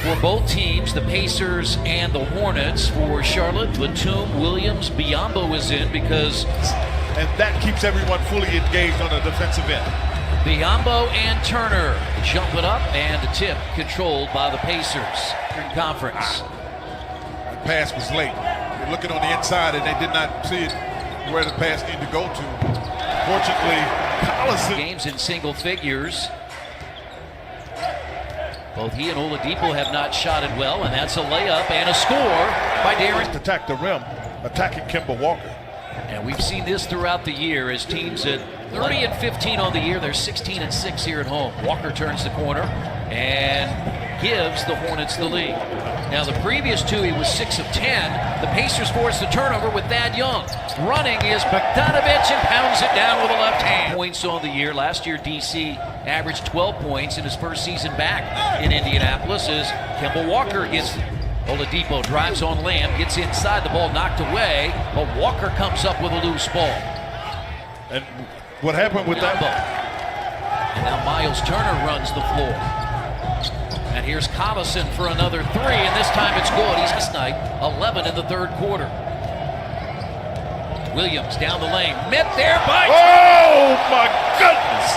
for both teams, the Pacers and the Hornets. For Charlotte, Batum, Williams, Biyombo is in because... And that keeps everyone fully engaged on the defensive end. Biyombo and Turner jump it up, and a tip controlled by the Pacers in conference. The pass was late. They're looking on the inside, and they did not see it where the pass needed to go to. Fortunately, Collison... Games in single figures. Both he and Oladipo have not shot it well, and that's a layup and a score by Darren. Attack the rim, attacking Kemba Walker. And we've seen this throughout the year as teams at 30 and 15 on the year. They're 16 and 6 here at home. Walker turns the corner and gives the Hornets the lead. Now the previous two, he was 6 of 10. The Pacers force the turnover with Thad Young. Running is Bogdanović and pounds it down with a left hand. Points on the year. Last year, DC averaged 12 points in his first season back in Indianapolis as Kemba Walker gets... Oladipo drives on Lamb, gets inside, the ball knocked away, but Walker comes up with a loose ball. And what happened with that ball? And now Miles Turner runs the floor. And here's Collison for another three, and this time it's good. He's this night 11 in the third quarter. Williams down the lane, met there by... Oh my goodness!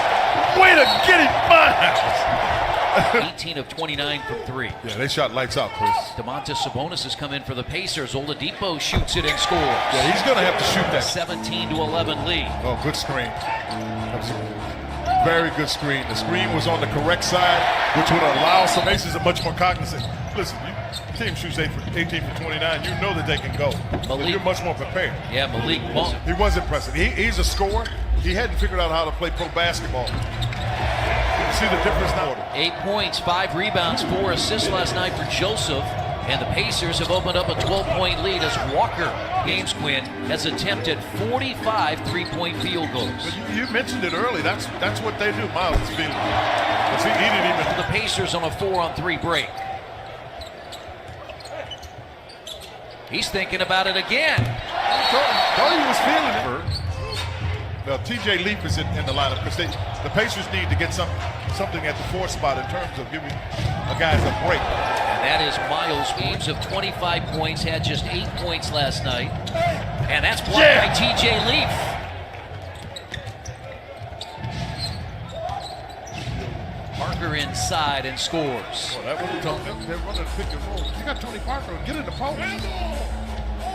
Way to get it, Miles! 18 of 29 from three. Yeah, they shot lights out, Chris. Domantas Sabonis has come in for the Pacers. Oladipo shoots it and scores. Yeah, he's going to have to shoot that. 17 to 11 lead. Oh, good screen. That was a very good screen. The screen was on the correct side, which would allow some aces are much more cognizant. Listen, team shoots 18 for 29. You know that they can go. You're much more prepared. Yeah, Malik Monk. He was impressive. He's a scorer. He hadn't figured out how to play pro basketball. See the difference now. 8 points, 5 rebounds, 4 assists last night for Joseph. And the Pacers have opened up a 12-point lead as Walker, James Quinn, has attempted 45 three-point field goals. But you mentioned it early. That's what they do. Miles is feeling it. He didn't even... The Pacers on a 4-on-3 break. He's thinking about it again. Thought he was feeling it. Well, TJ Leaf is in the lineup because the Pacers need to get something at the 4 spot in terms of giving guys a break. And that is Miles. Games of 25 points, had just 8 points last night. And that's blocked by TJ Leaf. Parker inside and scores. Oh, that was tough. They're running pick and roll. You got Tony Parker. Get in the post.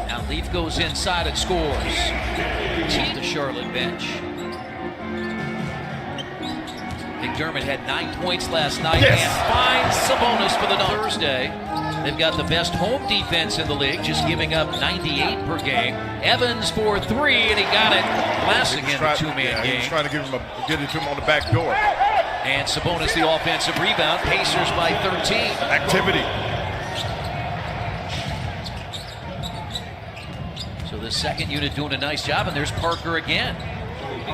Now Leaf goes inside and scores. The Charlotte bench. McDermott had 9 points last night and finds Sabonis for the Thursday. They've got the best home defense in the league, just giving up 98 per game. Evans for 3, and he got it. Classic in the two-man game. He was trying to get it to him on the back door. And Sabonis the offensive rebound. Pacers by 13. Activity. So the second unit doing a nice job, and there's Parker again.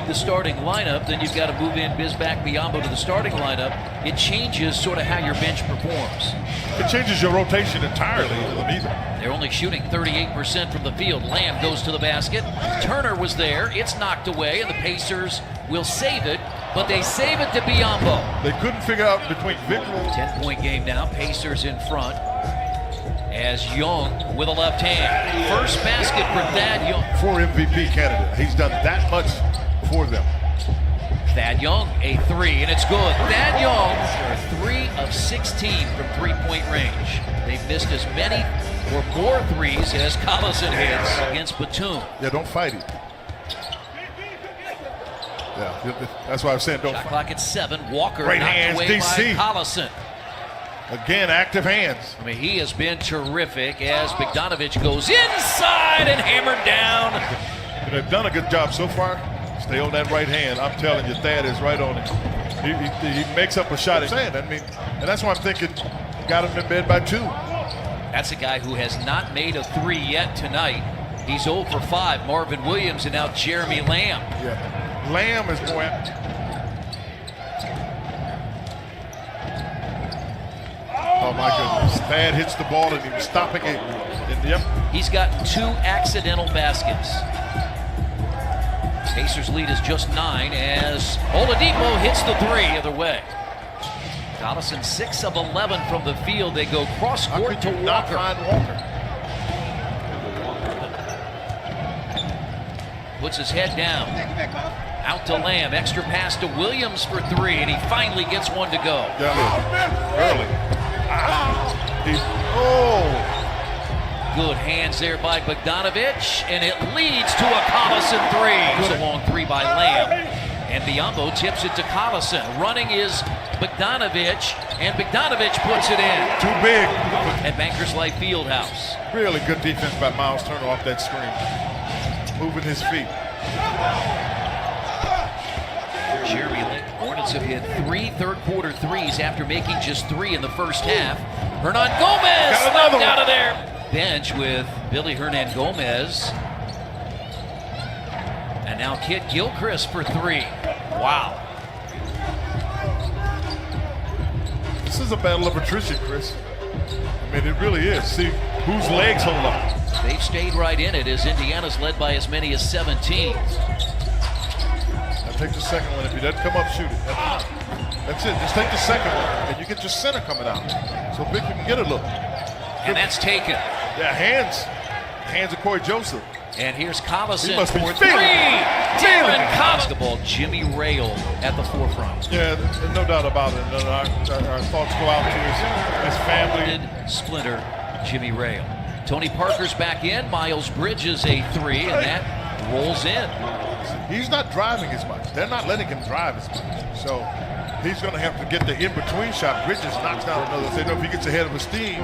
The starting lineup, then you've got to move in Bismack Biyombo to the starting lineup. It changes sort of how your bench performs. It changes your rotation entirely. They're only shooting 38% from the field. Lamb goes to the basket. Turner was there. It's knocked away, and the Pacers will save it, but they save it to Biyombo. They couldn't figure out between Victor. 10-point game now. Pacers in front. As Young with a left hand. First basket for Thad Young. For MVP candidate. He's done that much for them. Thad Young, a 3, and it's good. Thad Young, 3 of 16 from three-point range. They've missed as many or more threes as Collison hits against Batum. Yeah, don't fight it. Yeah, that's why I'm saying don't Shot fight. clock at 7. Walker Great knocked hands, away DC. by Collison. Again, active hands. I mean, he has been terrific as Bogdanović goes inside and hammered down. And they've done a good job so far. Stay on that right hand. I'm telling you, Thad is right on it. He makes up a shot. And that's why I'm thinking, got him in bed by 2. That's a guy who has not made a 3 yet tonight. He's 0 for 5. Marvin Williams and now Jeremy Lamb. Yeah, Lamb is more. Oh my goodness! Thad hits the ball and he was stopping it. He's got 2 accidental baskets. Pacers lead is just 9 as Oladipo hits the 3 other way. Collison 6 of 11 from the field. They go cross court to not Walker. find Walker. Puts his head down. Out to Lamb. Extra pass to Williams for three, and he finally gets one to go. Early. Good hands there by Bogdanovich, and it leads to a Collison three. It's a long three by Lamb, and Biyombo tips it to Collison. Running is Bogdanovich, and Bogdanovich puts it in. Too big. At Bankers Life Fieldhouse. Really good defense by Miles Turner off that screen. Moving his feet. Jeremy Lin. Hornets have hit 3 third-quarter threes after making just 3 in the first half. Hernan Gomez knocked out of there. Bench with Billy Hernan Gomez. And now Kit Gilchrist for 3. Wow. This is a battle of attrition, Chris. I mean, it really is. See whose legs hold up. They've stayed right in it as Indiana's led by as many as 17. Now take the second one. If he doesn't come up, shoot it. That's it. Just take the second one, and you get your center coming out. So Big can get a look. And that's taken. Yeah, hands of Corey Joseph. And here's Collison He must be for feeling 3. Feeling Darren Basketball, Jimmy Rail at the forefront. Yeah, there's no doubt about it. And our thoughts go out to his family. Splinter, Jimmy Rail. Tony Parker's back in. Miles Bridges a 3, and that rolls in. He's not driving as much. They're not letting him drive as much. So he's going to have to get the in-between shot. Bridges knocks down another. They know if he gets ahead of his team,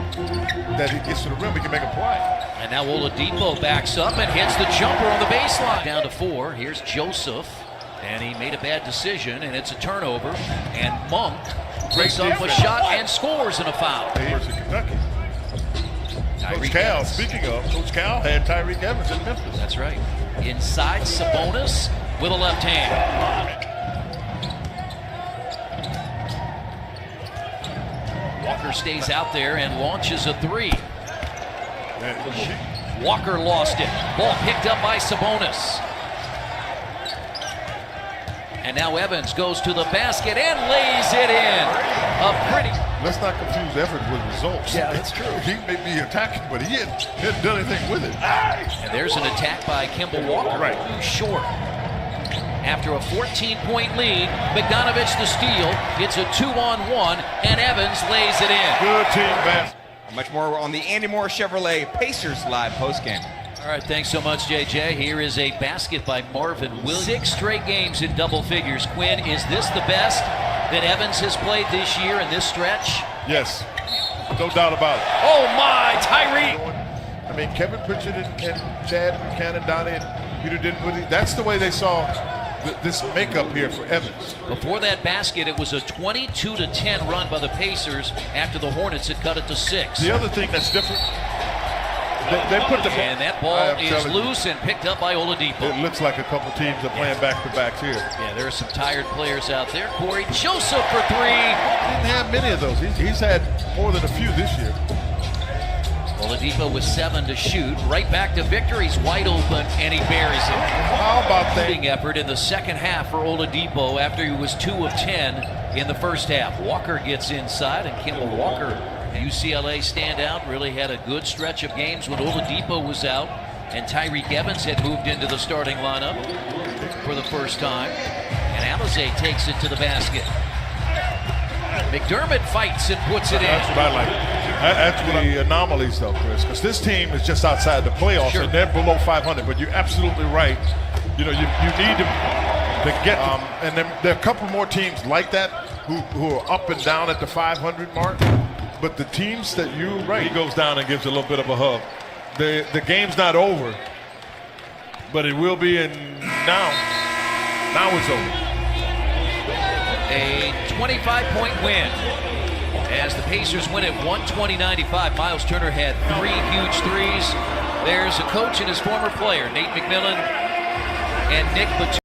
that he gets to the rim, he can make a play. And now Oladipo backs up and hits the jumper on the baseline. Down to 4. Here's Joseph. And he made a bad decision, and it's a turnover. And Monk puts up a shot and scores in a foul. Versus Kentucky. Coach Cal, speaking of, Coach Cal had Tyreek Evans in Memphis. That's right. Inside Sabonis with a left hand. Walker stays out there and launches a 3. Walker lost it. Ball picked up by Sabonis. And now Evans goes to the basket and lays it in. A pretty... Let's not confuse effort with results. Yeah, that's true. He may be attacking, but he hadn't done anything with it. And there's an attack by Kemba Walker. Right. Too short. After a 14-point lead, Bogdanovich the steal. It's a 2-on-1, and Evans lays it in. Good team basket. Much more on the Andy Moore Chevrolet Pacers live postgame. All right, thanks so much, JJ. Here is a basket by Marvin Williams. 6 straight games in double figures. Quinn, is this the best that Evans has played this year in this stretch? Yes, no doubt about it. Oh my, Tyree! I mean, Kevin Pritchard and Chad Buchanan, Donnie and Peter Dinwiddie, that's the way they saw this makeup here for Evans. Before that basket, it was a 22-10 run by the Pacers after the Hornets had cut it to 6. The other thing that's different, they put the ball. And that ball is loose and picked up by Oladipo. It looks like a couple teams are playing back-to-backs here. Yeah, there are some tired players out there. Corey Joseph for 3. Didn't have many of those. He's had more than a few this year. Oladipo with 7 to shoot. Right back to Victor. He's wide open, and he buries it. How about that? Effort in the second half for Oladipo after he was 2 of 10 in the first half. Walker gets inside, and Kemba Walker, UCLA standout, really had a good stretch of games when Oladipo was out, and Tyreek Evans had moved into the starting lineup for the first time. And Alizé takes it to the basket. McDermott fights and puts it in. That's what I like. That's what the anomalies, though, Chris, because this team is just outside the playoffs, and they're below 500. But you're absolutely right. You know, you need to get and then there are a couple more teams like that who are up and down at the 500 mark. But the teams that he goes down and gives a little bit of a hug. The game's not over, but it will be. And now it's over. A 25-point win as the Pacers win at 120-95. Miles Turner had 3 huge threes. There's a coach and his former player, Nate McMillan and Nick Batum.